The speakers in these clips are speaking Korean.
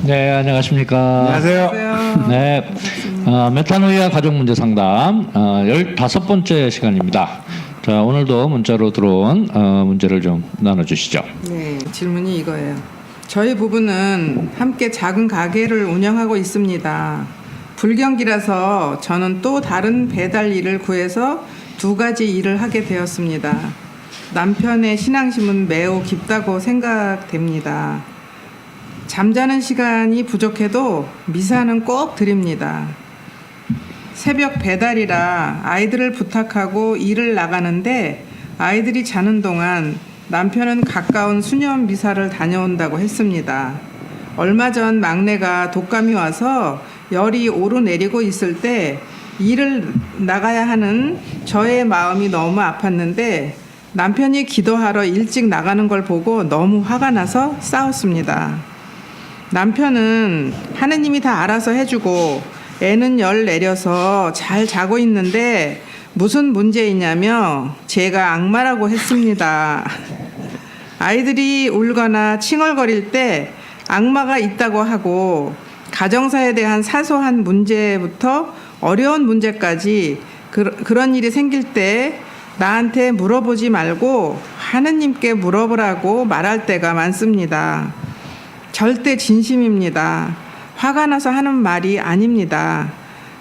네, 안녕하십니까. 안녕하세요. 네, 메타노이아 가족문제 상담 15번째 시간입니다. 자, 오늘도 문자로 들어온 문제를 좀 나눠주시죠. 네, 질문이 이거예요. 저희 부부는 함께 작은 가게를 운영하고 있습니다. 불경기라서 저는 또 다른 배달 일을 구해서 2가지 일을 하게 되었습니다. 남편의 신앙심은 매우 깊다고 생각됩니다. 잠자는 시간이 부족해도 미사는 꼭 드립니다. 새벽 배달이라 아이들을 부탁하고 일을 나가는데 아이들이 자는 동안 남편은 가까운 수녀원 미사를 다녀온다고 했습니다. 얼마 전 막내가 독감이 와서 열이 오르내리고 있을 때 일을 나가야 하는 저의 마음이 너무 아팠는데 남편이 기도하러 일찍 나가는 걸 보고 너무 화가 나서 싸웠습니다. 남편은 하느님이 다 알아서 해주고 애는 열 내려서 잘 자고 있는데 무슨 문제이냐며 제가 악마라고 했습니다. 아이들이 울거나 칭얼거릴 때 악마가 있다고 하고 가정사에 대한 사소한 문제부터 어려운 문제까지 그런 일이 생길 때 나한테 물어보지 말고 하느님께 물어보라고 말할 때가 많습니다. 절대 진심입니다. 화가 나서 하는 말이 아닙니다.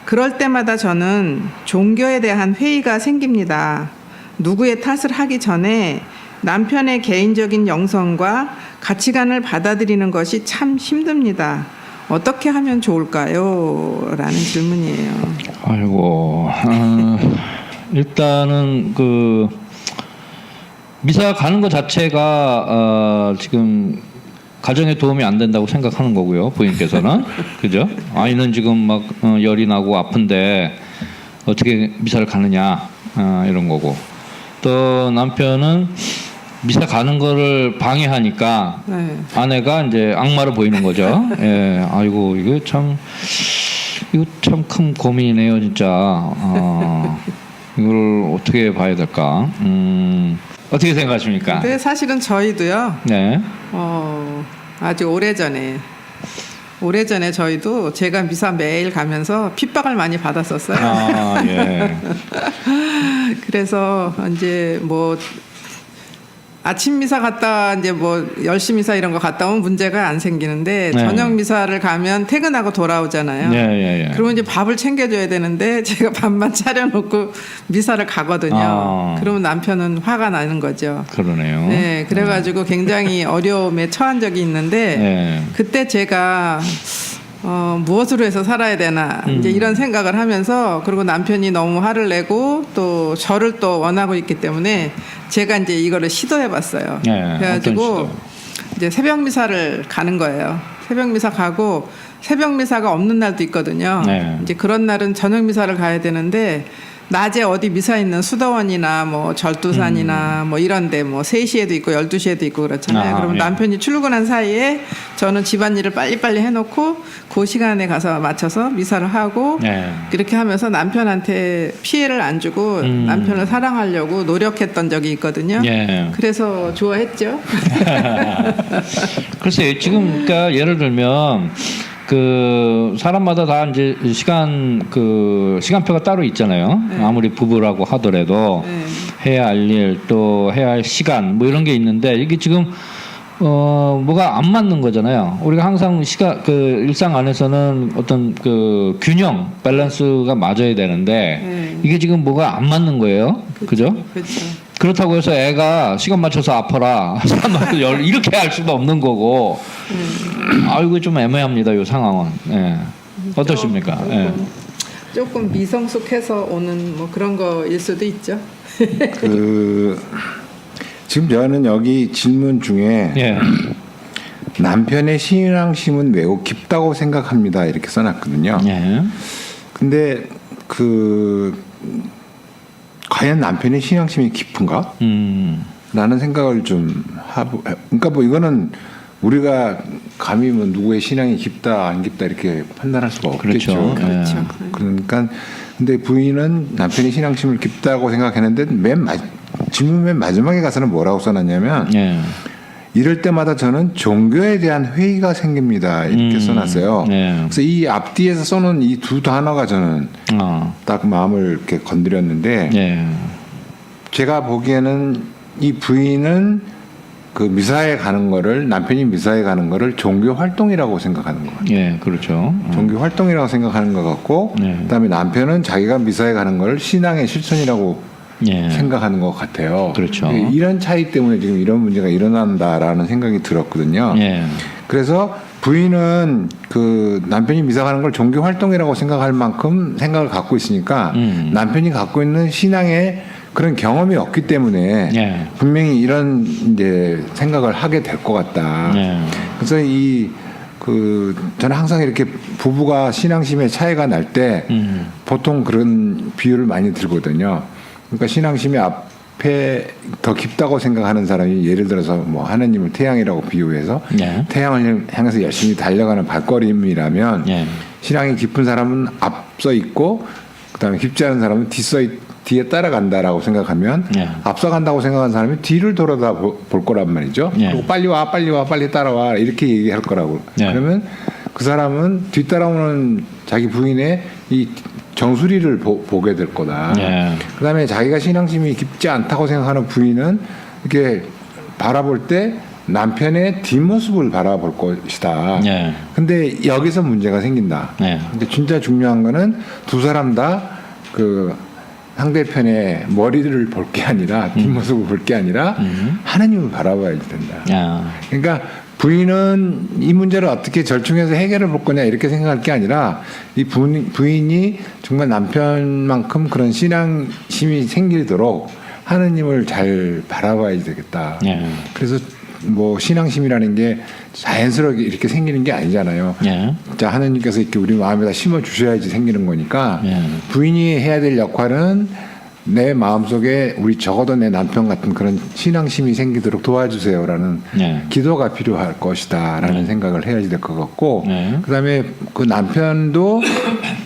그럴 때마다 저는 종교에 대한 회의가 생깁니다. 누구의 탓을 하기 전에 남편의 개인적인 영성과 가치관을 받아들이는 것이 참 힘듭니다. 어떻게 하면 좋을까요? 라는 질문이에요. 아이고, 일단은 미사 가는 것 자체가 지금 가정에 도움이 안 된다고 생각하는 거고요, 부인께서는. 그죠? 아이는 지금 막 열이 나고 아픈데 어떻게 미사를 가느냐, 이런 거고. 또 남편은 미사 가는 거를 방해하니까 네. 아내가 이제 악마로 보이는 거죠. 예, 아이고, 이거 참 큰 고민이네요, 진짜. 이걸 어떻게 봐야 될까? 어떻게 생각하십니까? 근데 사실은 저희도요. 네. 아주 오래전에 저희도 제가 미사 매일 가면서 핍박을 많이 받았었어요. 아, 예. 그래서 이제 뭐 아침 미사 갔다 이제 뭐 10시 미사 이런 거 갔다 오면 문제가 안 생기는데 네. 저녁 미사를 가면 퇴근하고 돌아오잖아요. 예. 그러면 이제 밥을 챙겨줘야 되는데 제가 밥만 차려놓고 미사를 가거든요. 그러면 남편은 화가 나는 거죠. 그러네요. 네, 그래가지고 굉장히 어려움에 처한 적이 있는데 네. 그때 제가 무엇으로 해서 살아야 되나 이제 이런 생각을 하면서 그리고 남편이 너무 화를 내고 또 저를 또 원하고 있기 때문에 제가 이제 이거를 시도해봤어요. 네, 그래가지고 이제 새벽 미사를 가는 거예요. 새벽 미사 가고 새벽 미사가 없는 날도 있거든요. 네. 이제 그런 날은 저녁 미사를 가야 되는데 낮에 어디 미사 있는 수도원이나 뭐 절두산이나 뭐 이런데 뭐 3시에도 있고 12시에도 있고 그렇잖아요. 그러면 예. 남편이 출근한 사이에 저는 집안일을 빨리빨리 해놓고 그 시간에 가서 맞춰서 미사를 하고 네. 이렇게 하면서 남편한테 피해를 안 주고 남편을 사랑하려고 노력했던 적이 있거든요. 예. 그래서 좋아했죠. 글쎄요, 지금 그러니까 예를 들면 사람마다 다 이제 시간표가 따로 있잖아요. 네. 아무리 부부라고 하더라도 네. 해야 할 일, 또 해야 할 시간 뭐 이런 게 있는데 이게 지금 뭐가 안 맞는 거잖아요. 우리가 항상 일상 안에서는 어떤 균형, 밸런스가 맞아야 되는데 네. 이게 지금 뭐가 안 맞는 거예요. 그죠? 그렇죠. 그렇다고 해서 애가 시간 맞춰서 아파라 이렇게 할 수도 없는 거고. 아이고 좀 애매합니다, 이 상황은. 예. 어떠십니까? 조금 미성숙해서 오는 뭐 그런 거일 수도 있죠. 지금 저는 여기 질문 중에 예. 남편의 신앙심은 매우 깊다고 생각합니다 이렇게 써놨거든요. 예. 근데 과연 남편의 신앙심이 깊은가? 라는 생각을 좀 하고, 그러니까 뭐 이거는 우리가 감히 뭐 누구의 신앙이 깊다 안 깊다 이렇게 판단할 수가 없겠죠. 그렇죠. 그러니까 근데 부인은 남편의 신앙심을 깊다고 생각했는데 질문 맨 마지막에 가서는 뭐라고 써놨냐면 예. 이럴 때마다 저는 종교에 대한 회의가 생깁니다. 이렇게 써놨어요. 네. 그래서 이 앞뒤에서 써놓은 이 두 단어가 저는 딱 마음을 이렇게 건드렸는데 네. 제가 보기에는 이 부인은 그 미사에 가는 거를 남편이 미사에 가는 거를 종교 활동이라고 생각하는 것 같아요. 예, 그렇죠. 종교 활동이라고 생각하는 것 같고 네. 그다음에 남편은 자기가 미사에 가는 걸 신앙의 실천이라고 예. 생각하는 것 같아요. 그렇죠. 이런 차이 때문에 지금 이런 문제가 일어난다라는 생각이 들었거든요. 예. 그래서 부인은 그 남편이 미사 가는 걸 종교 활동이라고 생각할 만큼 생각을 갖고 있으니까 남편이 갖고 있는 신앙의 그런 경험이 없기 때문에 예. 분명히 이런 이제 생각을 하게 될 것 같다. 예. 그래서 저는 항상 이렇게 부부가 신앙심의 차이가 날 때 보통 그런 비유를 많이 들거든요. 그러니까 신앙심이 앞에 더 깊다고 생각하는 사람이 예를 들어서 뭐 하느님을 태양이라고 비유해서 예. 태양을 향해서 열심히 달려가는 발걸음이라면 예. 신앙이 깊은 사람은 앞서 있고 그다음에 깊지 않은 사람은 뒤에 따라간다라고 생각하면 예. 앞서간다고 생각하는 사람이 뒤를 돌아다 볼 거란 말이죠. 예. 그리고 빨리 와 빨리 따라와 이렇게 얘기할 거라고. 예. 그러면 그 사람은 뒤따라오는 자기 부인의 이 정수리를 보게 될 거다. 예. 그다음에 자기가 신앙심이 깊지 않다고 생각하는 부인은 이렇게 바라볼 때 남편의 뒷모습을 바라볼 것이다. 예. 근데 여기서 문제가 생긴다. 예. 근데 진짜 중요한 거는 두 사람 다 그 상대편의 머리를 볼 게 아니라 뒷모습을 볼 게 아니라 하나님을 바라봐야 된다. 야. 그러니까 부인은 이 문제를 어떻게 절충해서 해결을 볼 거냐 이렇게 생각할 게 아니라 이 부인이 정말 남편만큼 그런 신앙심이 생기도록 하느님을 잘 바라봐야 되겠다. 예. 그래서 뭐 신앙심이라는 게 자연스럽게 이렇게 생기는 게 아니잖아요. 예. 자, 하느님께서 이렇게 우리 마음에다 심어 주셔야지 생기는 거니까 예. 부인이 해야 될 역할은 내 마음속에 우리 적어도 내 남편 같은 그런 신앙심이 생기도록 도와주세요라는 예. 기도가 필요할 것이다라는 생각을 해야지 될 것 같고 예. 그다음에 그 남편도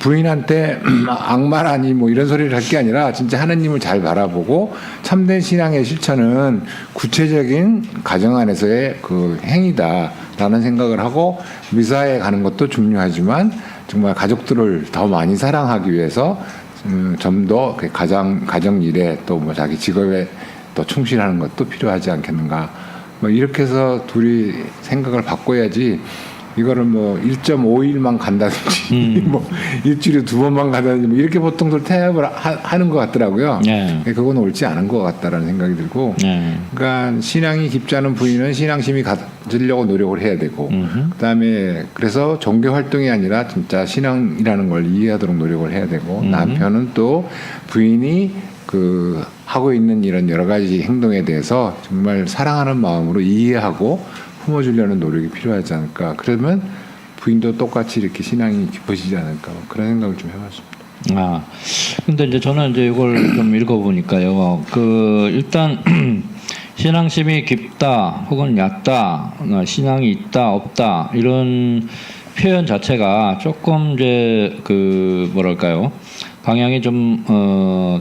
부인한테 악마라니 뭐 이런 소리를 할 게 아니라 진짜 하나님을 잘 바라보고 참된 신앙의 실천은 구체적인 가정 안에서의 그 행위다라는 생각을 하고 미사에 가는 것도 중요하지만 정말 가족들을 더 많이 사랑하기 위해서 좀 더 가정 일에 또 뭐 자기 직업에 또 충실하는 것도 필요하지 않겠는가. 뭐 이렇게 해서 둘이 생각을 바꿔야지 이거를 뭐 1.5일만 간다든지 뭐 일주일에 2번만 간다든지 뭐 이렇게 보통들 태압을 하는 것 같더라고요. 예. 그건 옳지 않은 것 같다라는 생각이 들고 예. 그러니까 신앙이 깊지 않은 부인은 신앙심이 가지려고 노력을 해야 되고 그다음에 그래서 종교 활동이 아니라 진짜 신앙이라는 걸 이해하도록 노력을 해야 되고 남편은 또 부인이 그 하고 있는 이런 여러 가지 행동에 대해서 정말 사랑하는 마음으로 이해하고 품어주려는 노력이 필요하지 않을까. 그러면 부인도 똑같이 이렇게 신앙이 깊어지지 않을까. 그런 생각을 좀 해봤습니다. 아, 근데 이제 저는 이제 이걸 좀 읽어보니까요. 그 일단 신앙심이 깊다, 혹은 얕다, 신앙이 있다, 없다 이런 표현 자체가 조금 이제 그 뭐랄까요, 방향이 좀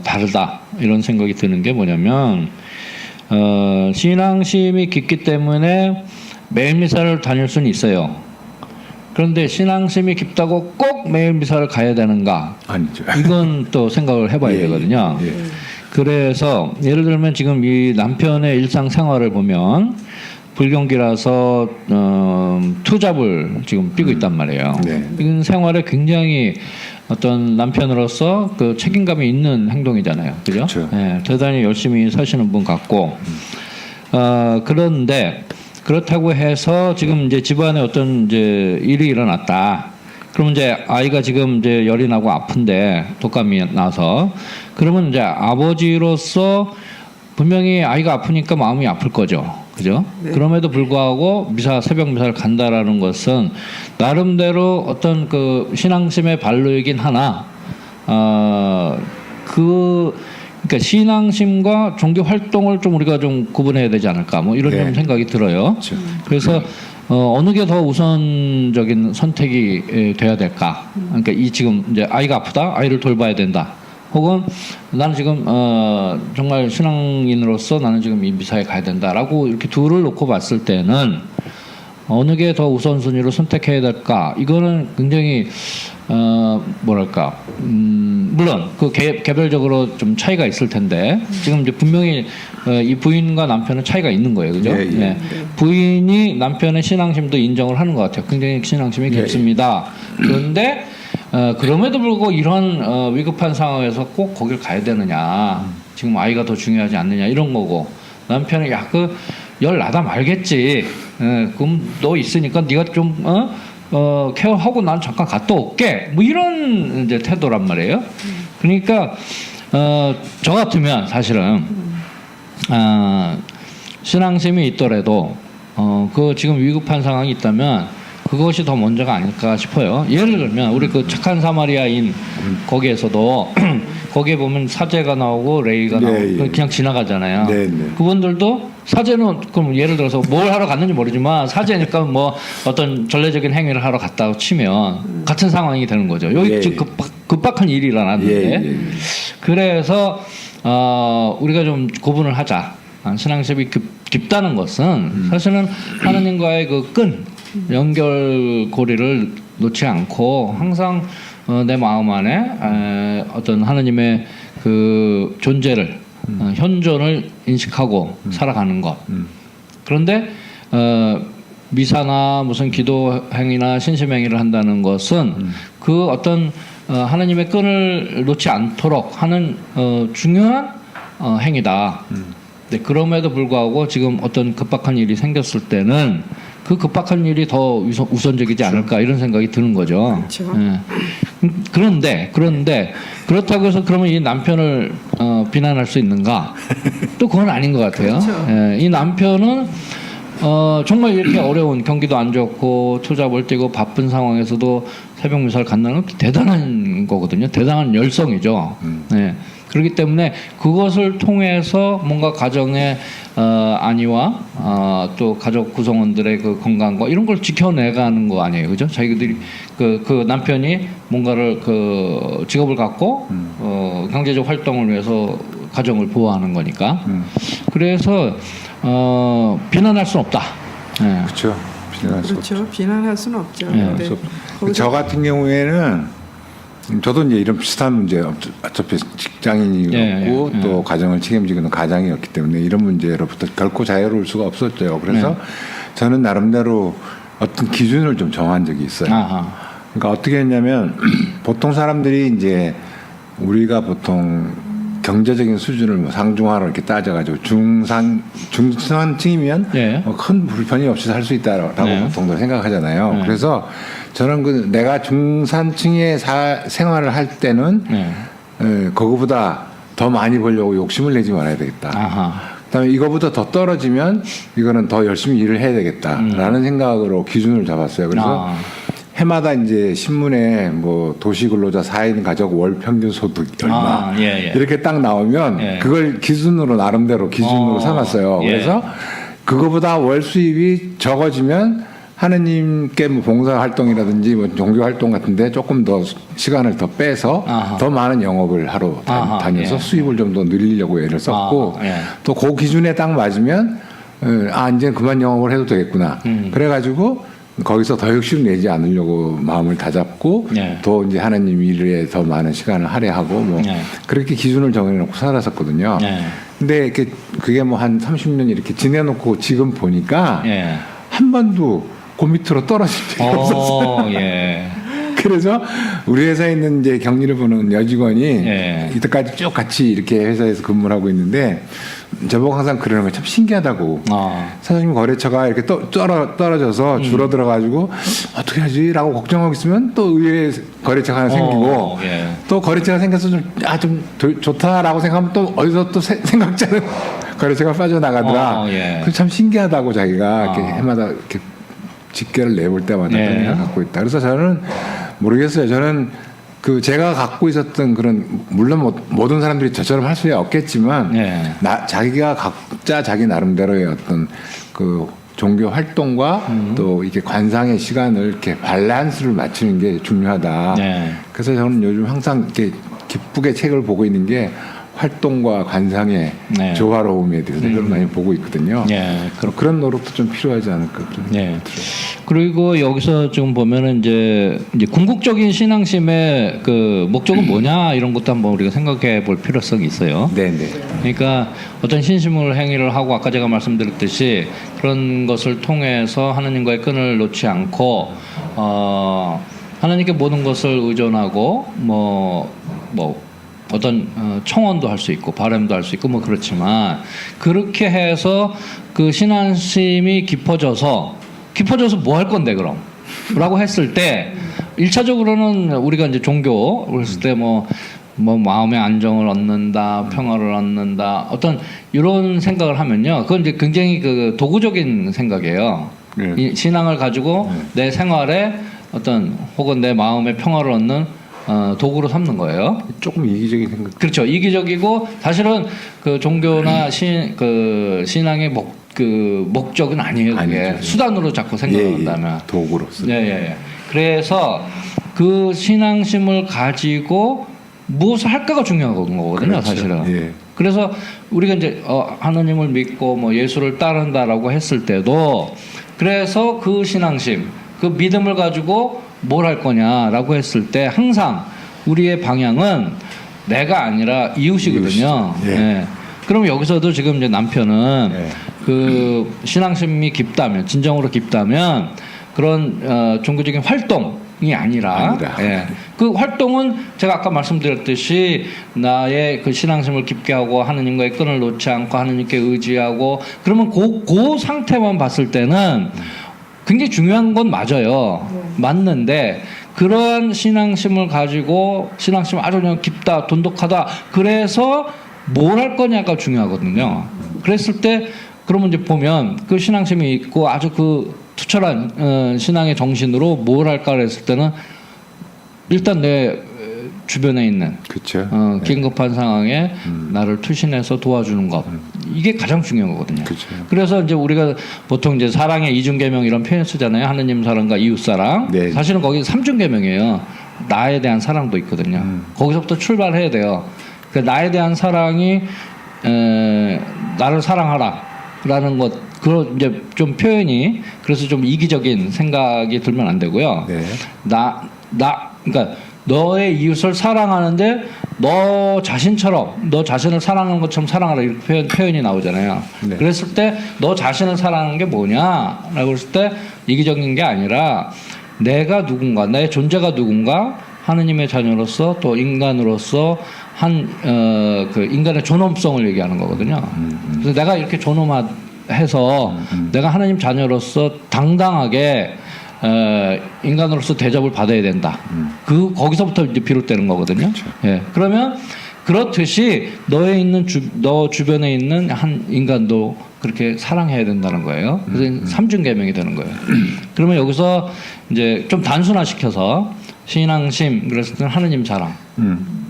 다르다 이런 생각이 드는 게 뭐냐면 신앙심이 깊기 때문에 매일 미사를 다닐 수는 있어요. 그런데 신앙심이 깊다고 꼭 매일 미사를 가야 되는가? 아니죠. 이건 또 생각을 해봐야 예, 되거든요. 예. 그래서 예를 들면 지금 이 남편의 일상생활을 보면 불경기라서 투잡을 지금 뛰고 있단 말이에요. 네. 이건 생활에 굉장히 어떤 남편으로서 그 책임감이 있는 행동이잖아요. 그죠? 그렇죠. 예, 대단히 열심히 사시는 분 같고 그런데 그렇다고 해서 지금 이제 집안에 어떤 이제 일이 일어났다. 그러면 이제 아이가 지금 이제 열이 나고 아픈데 독감이 나서 그러면 이제 아버지로서 분명히 아이가 아프니까 마음이 아플 거죠. 그죠? 네. 그럼에도 그럼에도 불구하고 새벽 미사를 간다라는 것은 나름대로 어떤 그 신앙심의 발로이긴 하나, 그러니까 신앙심과 종교 활동을 좀 우리가 좀 구분해야 되지 않을까, 뭐 이런 네. 좀 생각이 들어요. 그렇죠. 그래서 어느 게 더 우선적인 선택이 돼야 될까? 그러니까 이 지금 이제 아이가 아프다, 아이를 돌봐야 된다. 혹은 나는 지금 정말 신앙인으로서 나는 지금 이 미사에 가야 된다라고 이렇게 둘을 놓고 봤을 때는 어느 게 더 우선순위로 선택해야 될까? 이거는 굉장히 뭐랄까 물론 그 개별적으로 좀 차이가 있을 텐데 지금 이제 분명히 이 부인과 남편은 차이가 있는 거예요, 그죠? 예, 예. 예. 부인이 남편의 신앙심도 인정을 하는 것 같아요. 굉장히 신앙심이 깊습니다. 그런데 그럼에도 불구하고 이런 위급한 상황에서 꼭 거길 가야 되느냐? 지금 아이가 더 중요하지 않느냐 이런 거고 남편은 열 나다 말겠지. 그럼 너 있으니까 네가 좀 케어하고 난 잠깐 갔다 올게. 뭐 이런 이제 태도란 말이에요. 그러니까 저 같으면 사실은 신앙심이 있더라도 그 지금 위급한 상황이 있다면 그것이 더 먼저가 아닐까 싶어요. 예를 들면 우리 그 착한 사마리아인 거기에서도 거기에 보면 사제가 나오고 레이가 나오고 예. 그냥 지나가잖아요. 네, 네. 그분들도 사제는 그럼 예를 들어서 뭘 하러 갔는지 모르지만 사제니까 뭐 어떤 전례적인 행위를 하러 갔다고 치면 같은 상황이 되는 거죠. 여기 예. 지금 급박한 일이 일어났는데 예. 그래서 우리가 좀 구분을 하자. 신앙심이 깊다는 것은 사실은 하나님과의 그 끈 연결고리를 놓지 않고 항상 내 마음 안에 어떤 하나님의 그 존재를 현존을 인식하고 살아가는 것. 그런데 미사나 무슨 기도 행위나 신심 행위를 한다는 것은 그 어떤 하나님의 끈을 놓지 않도록 하는 중요한 행위다. 네, 그럼에도 불구하고 지금 어떤 급박한 일이 생겼을 때는 그 급박한 일이 더 우선적이지 않을까 이런 생각이 드는 거죠. 그렇죠. 예. 그런데 그렇다고 해서 그러면 이 남편을 비난할 수 있는가? 또 그건 아닌 것 같아요. 그렇죠. 예, 이 남편은 정말 이렇게 어려운 경기도 안 좋고 투잡 을뛰고 바쁜 상황에서도 새벽 미사를 간다는 건 대단한 거거든요. 대단한 열성이죠. 네. 그렇기 때문에 그것을 통해서 뭔가 가정의 안위와 또 가족 구성원들의 그 건강과 이런 걸 지켜내가는 거 아니에요, 그죠? 자기들이 그 남편이 뭔가를 그 직업을 갖고 경제적 활동을 위해서 가정을 보호하는 거니까. 그래서 비난할 수는 없다. 네. 그렇죠. 비난할 수 없죠. 그렇죠. 비난할 수는 없죠. 네. 근데 거기서 저 같은 경우에는 저도 이제 이런 비슷한 문제, 어차피 직장인이었고 예. 또 가정을 책임지는 가장이었기 때문에 이런 문제로부터 결코 자유로울 수가 없었죠. 그래서 저는 나름대로 어떤 기준을 좀 정한 적이 있어요. 아하. 그러니까 어떻게 했냐면 보통 사람들이 이제 우리가 보통 경제적인 수준을 뭐 상중하로 이렇게 따져가지고 중산층이면 예. 큰 불편이 없이 살 수 있다라고 네. 보통들 생각하잖아요. 네. 그래서 저는 그 내가 중산층의 생활을 할 때는 그거보다 더 많이 벌려고 욕심을 내지 말아야 되겠다. 아하. 그다음에 이거보다 더 떨어지면 이거는 더 열심히 일을 해야 되겠다라는 생각으로 기준을 잡았어요. 그래서 해마다 이제 신문에 뭐 도시근로자 4인 가족 월 평균 소득 얼마 예. 이렇게 딱 나오면 예. 그걸 기준으로 나름대로 기준으로 삼았어요. 예. 그래서 그거보다 월 수입이 적어지면 하느님께 뭐 봉사 활동이라든지 뭐 종교 활동 같은데 조금 더 시간을 더 빼서 아하. 더 많은 영업을 하러 아하, 다녀서 예. 수입을 좀 더 늘리려고 애를 썼고 예. 또 그 기준에 딱 맞으면 이제 그만 영업을 해도 되겠구나. 그래가지고 거기서 더 욕심 내지 않으려고 마음을 다잡고 네. 또 이제 하나님 일에 더 많은 시간을 할애하고 뭐 네. 그렇게 기준을 정해놓고 살았었거든요. 네. 근데 그게 뭐 한 30년 이렇게 지내놓고 지금 보니까 예. 한 번도 그 밑으로 떨어진 적이 없었어요. 예. 그래서 우리 회사에 있는 이제 경리를 보는 여직원이 예. 이때까지 쭉 같이 이렇게 회사에서 근무를 하고 있는데 저보고 항상 그러는 거 참 신기하다고. 사장님 거래처가 이렇게 떨어져서 줄어들어가지고 어떻게 하지라고 걱정하고 있으면 또 의외의 거래처가 하나 생기고 예. 또 거래처가 생겨서 좀 좋다라고 생각하면 또 어디서 또 생각지 않은 거래처가 빠져나가더라. 예. 그래서 참 신기하다고 자기가 이렇게 해마다 이렇게 집계를 내볼 때마다 예. 생각을 갖고 있다. 그래서 저는 모르겠어요. 저는 그 제가 갖고 있었던 그런 물론 모든 사람들이 저처럼 할 수 없겠지만 예. 자기가 각자 자기 나름대로의 어떤 그 종교 활동과 또 이렇게 관상의 시간을 이렇게 밸런스를 맞추는 게 중요하다. 예. 그래서 저는 요즘 항상 이렇게 기쁘게 책을 보고 있는 게 활동과 관상의 네. 조화로움에 대해서 좀 많이 보고 있거든요. 예, 그런 노력도 좀 필요하지 않을까 그런 예. 생각이 들어요. 그리고 여기서 지금 보면은 이제 궁극적인 신앙심의 그 목적은 뭐냐 이런 것도 한번 우리가 생각해 볼 필요성이 있어요. 네네. 그러니까 어떤 신심을 행위를 하고 아까 제가 말씀드렸듯이 그런 것을 통해서 하나님과의 끈을 놓지 않고 하나님께 모든 것을 의존하고 뭐 어떤 청원도 할 수 있고 바람도 할 수 있고 뭐 그렇지만 그렇게 해서 그 신앙심이 깊어져서 뭐 할 건데 그럼? 라고 했을 때 1차적으로는 우리가 이제 종교 그랬을 때 뭐 마음의 안정을 얻는다, 평화를 얻는다, 어떤 이런 생각을 하면요. 그건 이제 굉장히 그 도구적인 생각이에요. 네. 이 신앙을 가지고 내 생활에 어떤 혹은 내 마음의 평화를 얻는 도구로 삼는 거예요. 조금 이기적인 생각. 그렇죠. 이기적이고 사실은 그 종교나 신앙의 목적은 아니에요. 그게 아니죠. 수단으로 자꾸 생각한다면. 도구로서. 예. 그래서 그 신앙심을 가지고 무엇을 할까가 중요한 거거든요. 그렇죠. 사실은. 예. 그래서 우리가 이제 하나님을 믿고 뭐 예수를 따른다라고 했을 때도 그래서 그 신앙심, 그 믿음을 가지고 뭘 할 거냐라고 했을 때 항상 우리의 방향은 내가 아니라 이웃이거든요. 이웃이죠. 예. 예. 그럼 여기서도 지금 이제 남편은 예. 그 신앙심이 깊다면, 진정으로 깊다면 그런 종교적인 활동이 아니라 예. 그 활동은 제가 아까 말씀드렸듯이 나의 그 신앙심을 깊게 하고 하느님과의 끈을 놓지 않고 하느님께 의지하고 그러면 그 상태만 봤을 때는 굉장히 중요한 건 맞아요. 맞는데 그러한 신앙심을 가지고 신앙심 아주 그냥 깊다, 돈독하다. 그래서 뭘 할 거냐가 중요하거든요. 그랬을 때 그러면 이제 보면 그 신앙심이 있고 아주 그 투철한 신앙의 정신으로 뭘 할까 그랬을 때는 일단 내 주변에 있는 그렇죠. 긴급한 상황에 나를 투신해서 도와주는 것 이게 가장 중요한 거거든요. 그렇죠. 그래서 이제 우리가 보통 이제 사랑의 이중계명 이런 표현 쓰잖아요. 하느님 사랑과 이웃 사랑. 네. 사실은 거기 삼중계명이에요. 나에 대한 사랑도 있거든요. 거기서부터 출발해야 돼요. 그러니까 나에 대한 사랑이 나를 사랑하라라는 것. 그런 이제 좀 표현이 그래서 좀 이기적인 생각이 들면 안 되고요. 네. 그러니까 너의 이웃을 사랑하는데 너 자신처럼 너 자신을 사랑하는 것처럼 사랑하라 이렇게 표현이 나오잖아요. 네. 그랬을 때 너 자신을 사랑하는 게 뭐냐라고 했을 때 이기적인 게 아니라 내가 누군가 나의 존재가 누군가 하느님의 자녀로서 또 인간으로서 그 인간의 존엄성을 얘기하는 거거든요. 그래서 내가 이렇게 존엄해서 내가 하느님 자녀로서 당당하게 인간으로서 대접을 받아야 된다. 거기서부터 이제 비롯되는 거거든요. 그렇죠. 예. 그러면 그렇듯이 너 주변에 있는 한 인간도 그렇게 사랑해야 된다는 거예요. 그래서 삼중계명이 되는 거예요. 그러면 여기서 이제 좀 단순화시켜서 신앙심, 그래서 하느님 사랑,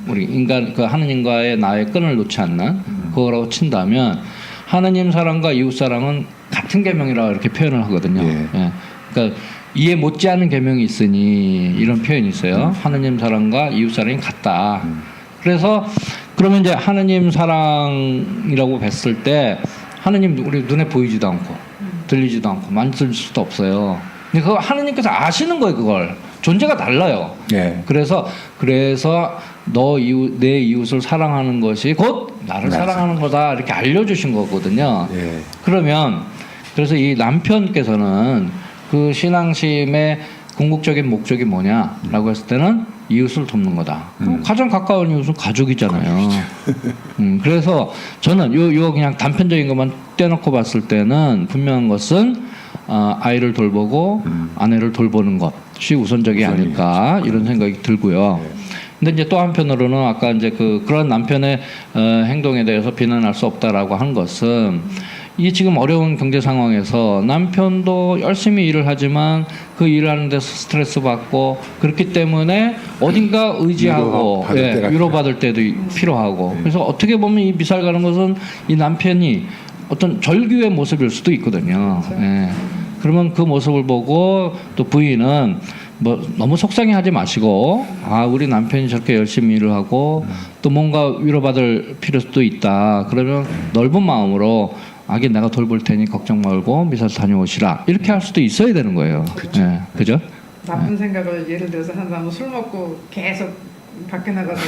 우리 인간 그 하느님과의 나의 끈을 놓지 않는 그거라고 친다면 하느님 사랑과 이웃 사랑은 같은 계명이라고 이렇게 표현을 하거든요. 예. 그러니까 이해 못지않은 계명이 있으니 이런 표현이 있어요. 하느님 사랑과 이웃 사랑이 같다. 그래서 그러면 이제 하느님 사랑이라고 뵀을 때 하느님 우리 눈에 보이지도 않고 들리지도 않고 만질 수도 없어요. 근데 그거 하느님께서 아시는 거예요. 그걸 존재가 달라요. 네. 그래서 내 이웃을 사랑하는 것이 곧 나를 사랑하는 거다 이렇게 알려주신 거거든요. 네. 그래서 이 남편께서는 그 신앙심의 궁극적인 목적이 뭐냐라고 했을 때는 이웃을 돕는 거다. 가장 가까운 이웃은 가족이잖아요. 그래서 저는 요 그냥 단편적인 것만 떼놓고 봤을 때는 분명한 것은 아이를 돌보고 아내를 돌보는 것이 우선적이 아닐까 이런 생각이 들고요. 근데 이제 또 한편으로는 아까 이제 그런 남편의 행동에 대해서 비난할 수 없다라고 한 것은 이 지금 어려운 경제 상황에서 남편도 열심히 일을 하지만 그 일을 하는 데서 스트레스 받고 그렇기 때문에 어딘가 의지하고 위로받을 때도 필요하고 그래서 어떻게 보면 이 미사를 가는 것은 이 남편이 어떤 절규의 모습일 수도 있거든요. 그렇죠. 예. 그러면 그 모습을 보고 또 부인은 뭐 너무 속상해하지 마시고 아 우리 남편이 저렇게 열심히 일을 하고 또 뭔가 위로받을 필요도 있다. 그러면 넓은 마음으로 아기 내가 돌볼 테니 걱정 말고 미사 다녀오시라 이렇게 할 수도 있어야 되는 거예요. 예, 그죠? 나쁜 생각을 예를 들어서 한다면 술 먹고 계속 밖에 나가서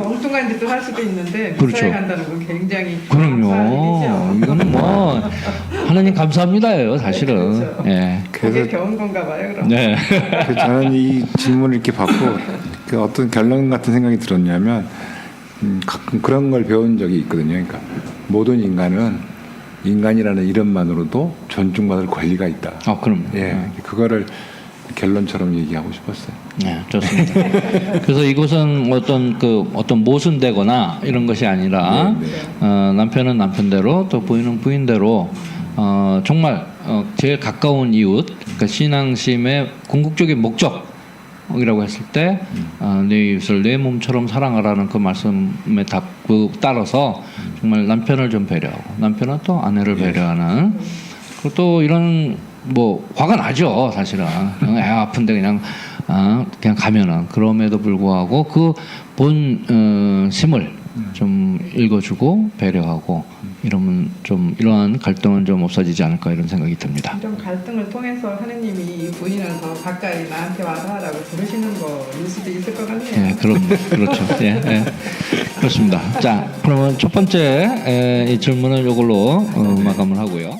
엉뚱한 짓도 할 수도 있는데 그렇죠. 미사에 간다는 건 굉장히 그럼요. 감사한 일이죠. 이거는 뭐 하나님 감사합니다예요, 사실은. 그렇죠. 예. 그게 배운 건가 봐요, 그럼. 네. 그래서 저는 이 질문을 이렇게 받고 그 어떤 결론 같은 생각이 들었냐면 가끔 그런 걸 배운 적이 있거든요. 그러니까 모든 인간은 인간이라는 이름만으로도 존중받을 권리가 있다. 그럼. 예, 그거를 결론처럼 얘기하고 싶었어요. 네, 좋습니다. 그래서 이것은 어떤 모순되거나 이런 것이 아니라 남편은 남편대로 또 부인은 부인대로 정말 제일 가까운 이웃, 그러니까 신앙심의 궁극적인 목적이라고 했을 때 내 이웃을 내 몸처럼 사랑하라는 그 말씀에 따라서 정말 남편을 좀 배려하고 남편은 또 아내를 배려하는 그리고 또 이런 뭐 화가 나죠 사실은 애 아픈데 그냥 가면은 그럼에도 불구하고 그 본 심을 좀 읽어주고 배려하고 이러면 좀 이러한 갈등은 좀 없어지지 않을까 이런 생각이 듭니다. 이런 갈등을 통해서 하느님이 이 부인을 더 가까이 나한테 와서 하라고 부르시는 거일 수도 있을 것 같네요. 예, 그렇죠. 예, 예. 그렇습니다. 자, 그러면 첫 번째 이 질문은 이걸로 마감을 하고요.